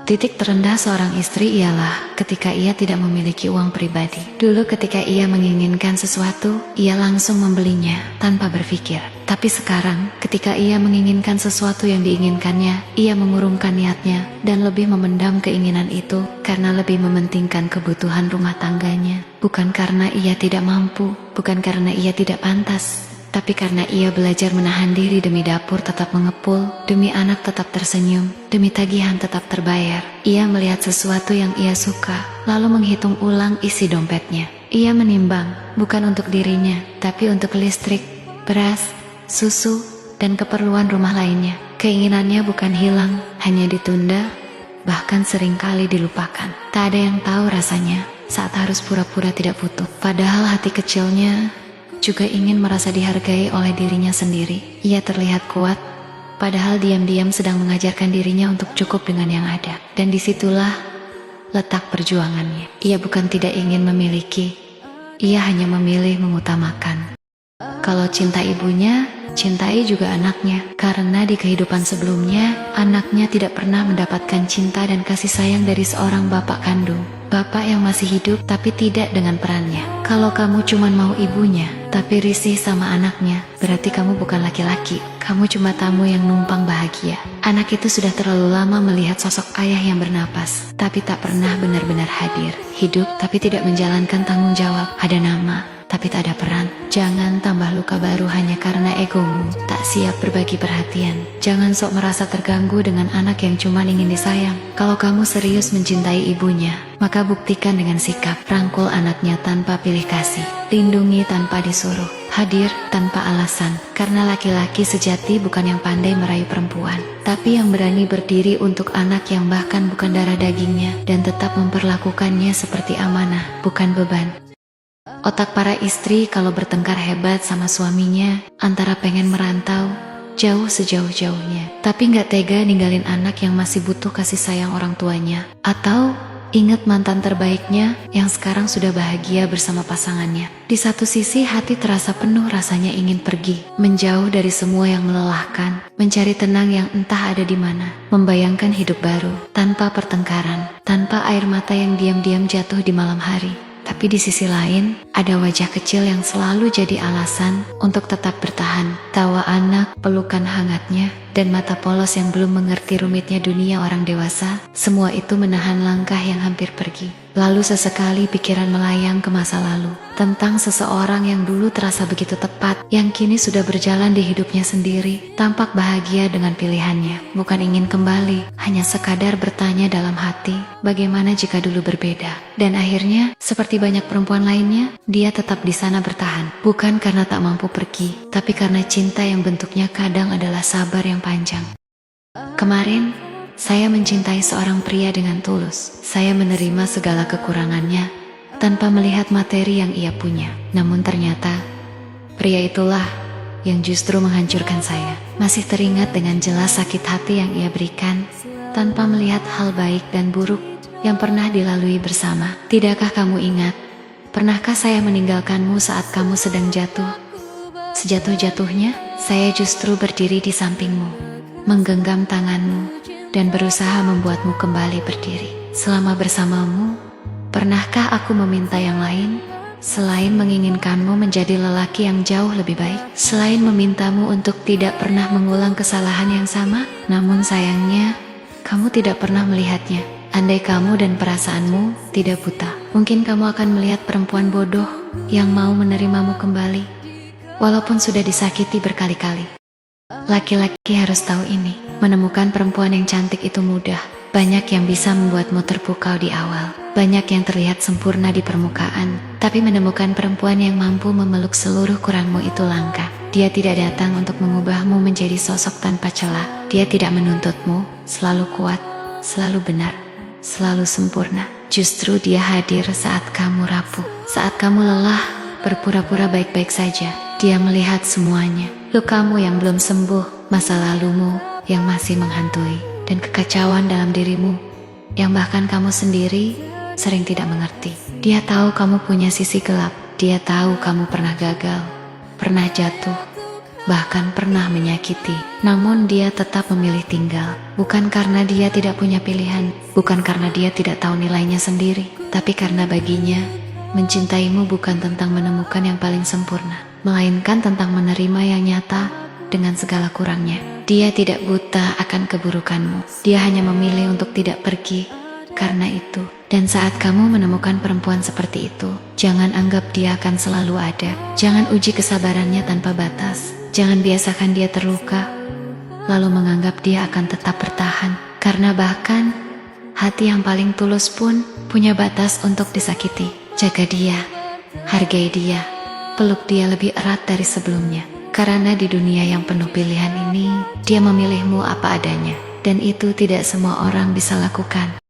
Titik terendah seorang istri ialah ketika ia tidak memiliki uang pribadi. Dulu ketika ia menginginkan sesuatu, ia langsung membelinya tanpa berpikir. Tapi sekarang, ketika ia menginginkan sesuatu yang diinginkannya, ia mengurungkan niatnya dan lebih memendam keinginan itu karena lebih mementingkan kebutuhan rumah tangganya. Bukan karena ia tidak mampu, bukan karena ia tidak pantas, tapi karena ia belajar menahan diri demi dapur tetap mengepul, demi anak tetap tersenyum, demi tagihan tetap terbayar. Ia melihat sesuatu yang ia suka, lalu menghitung ulang isi dompetnya. Ia menimbang, bukan untuk dirinya, tapi untuk listrik, beras, susu, dan keperluan rumah lainnya. Keinginannya bukan hilang, hanya ditunda, bahkan seringkali dilupakan. Tak ada yang tahu rasanya saat harus pura-pura tidak butuh. Padahal hati kecilnya juga ingin merasa dihargai oleh dirinya sendiri. Ia terlihat kuat, padahal diam-diam sedang mengajarkan dirinya untuk cukup dengan yang ada. Dan disitulah letak perjuangannya. Ia bukan tidak ingin memiliki, ia hanya memilih mengutamakan. Kalau cinta ibunya, cintai juga anaknya. Karena di kehidupan sebelumnya, anaknya tidak pernah mendapatkan cinta dan kasih sayang dari seorang bapak kandung. Bapak yang masih hidup tapi tidak dengan perannya. Kalau kamu cuma mau ibunya, tapi risih sama anaknya, berarti kamu bukan laki-laki. Kamu cuma tamu yang numpang bahagia. Anak itu sudah terlalu lama melihat sosok ayah yang bernapas, tapi tak pernah benar-benar hadir. Hidup tapi tidak menjalankan tanggung jawab. Ada nama, tapi tak ada peran. Jangan tambah luka baru hanya karena egomu tak siap berbagi perhatian. Jangan sok merasa terganggu dengan anak yang cuma ingin disayang. Kalau kamu serius mencintai ibunya, maka buktikan dengan sikap. Rangkul anaknya tanpa pilih kasih, lindungi tanpa disuruh, hadir tanpa alasan. Karena laki-laki sejati bukan yang pandai merayu perempuan, tapi yang berani berdiri untuk anak yang bahkan bukan darah dagingnya, dan tetap memperlakukannya seperti amanah, bukan beban. Otak para istri kalau bertengkar hebat sama suaminya, antara pengen merantau jauh sejauh-jauhnya, tapi gak tega ninggalin anak yang masih butuh kasih sayang orang tuanya, atau ingat mantan terbaiknya yang sekarang sudah bahagia bersama pasangannya. Di satu sisi hati terasa penuh rasanya ingin pergi, menjauh dari semua yang melelahkan, mencari tenang yang entah ada di mana, membayangkan hidup baru, tanpa pertengkaran, tanpa air mata yang diam-diam jatuh di malam hari. Tapi di sisi lain, ada wajah kecil yang selalu jadi alasan untuk tetap bertahan. Tawa anak, pelukan hangatnya, dan mata polos yang belum mengerti rumitnya dunia orang dewasa, semua itu menahan langkah yang hampir pergi. Lalu sesekali pikiran melayang ke masa lalu, tentang seseorang yang dulu terasa begitu tepat, yang kini sudah berjalan di hidupnya sendiri, tampak bahagia dengan pilihannya. Bukan ingin kembali, hanya sekadar bertanya dalam hati, bagaimana jika dulu berbeda. Dan akhirnya, seperti banyak perempuan lainnya, dia tetap di sana bertahan. Bukan karena tak mampu pergi, tapi karena cinta yang bentuknya kadang adalah sabar yang panjang. Kemarin, saya mencintai seorang pria dengan tulus. Saya menerima segala kekurangannya tanpa melihat materi yang ia punya. Namun ternyata, pria itulah yang justru menghancurkan saya. Masih teringat dengan jelas sakit hati yang ia berikan tanpa melihat hal baik dan buruk yang pernah dilalui bersama. Tidakkah kamu ingat, pernahkah saya meninggalkanmu saat kamu sedang jatuh? Sejatuh-jatuhnya, saya justru berdiri di sampingmu, menggenggam tanganmu, dan berusaha membuatmu kembali berdiri. Selama bersamamu, pernahkah aku meminta yang lain selain menginginkanmu menjadi lelaki yang jauh lebih baik? Selain memintamu untuk tidak pernah mengulang kesalahan yang sama? Namun sayangnya, kamu tidak pernah melihatnya. Andai kamu dan perasaanmu tidak buta, mungkin kamu akan melihat perempuan bodoh yang mau menerimamu kembali, walaupun sudah disakiti berkali-kali. Laki-laki harus tahu ini, menemukan perempuan yang cantik itu mudah. Banyak yang bisa membuatmu terpukau di awal, banyak yang terlihat sempurna di permukaan, tapi menemukan perempuan yang mampu memeluk seluruh kurangmu itu langka. Dia tidak datang untuk mengubahmu menjadi sosok tanpa celah. Dia tidak menuntutmu selalu kuat, selalu benar, selalu sempurna. Justru dia hadir saat kamu rapuh, saat kamu lelah, berpura-pura baik-baik saja. Dia melihat semuanya, lukamu yang belum sembuh, masa lalumu yang masih menghantui, dan kekacauan dalam dirimu yang bahkan kamu sendiri sering tidak mengerti. Dia tahu kamu punya sisi gelap, dia tahu kamu pernah gagal, pernah jatuh, bahkan pernah menyakiti. Namun dia tetap memilih tinggal, bukan karena dia tidak punya pilihan, bukan karena dia tidak tahu nilainya sendiri, tapi karena baginya, mencintaimu bukan tentang menemukan yang paling sempurna, melainkan tentang menerima yang nyata dengan segala kurangnya. Dia tidak buta akan keburukanmu, dia hanya memilih untuk tidak pergi karena itu. Dan saat kamu menemukan perempuan seperti itu, jangan anggap dia akan selalu ada. Jangan uji kesabarannya tanpa batas. Jangan biasakan dia terluka, lalu menganggap dia akan tetap bertahan. Karena bahkan hati yang paling tulus pun punya batas untuk disakiti. Jaga dia, hargai dia, peluk dia lebih erat dari sebelumnya. Karena di dunia yang penuh pilihan ini, dia memilihmu apa adanya. Dan itu tidak semua orang bisa lakukan.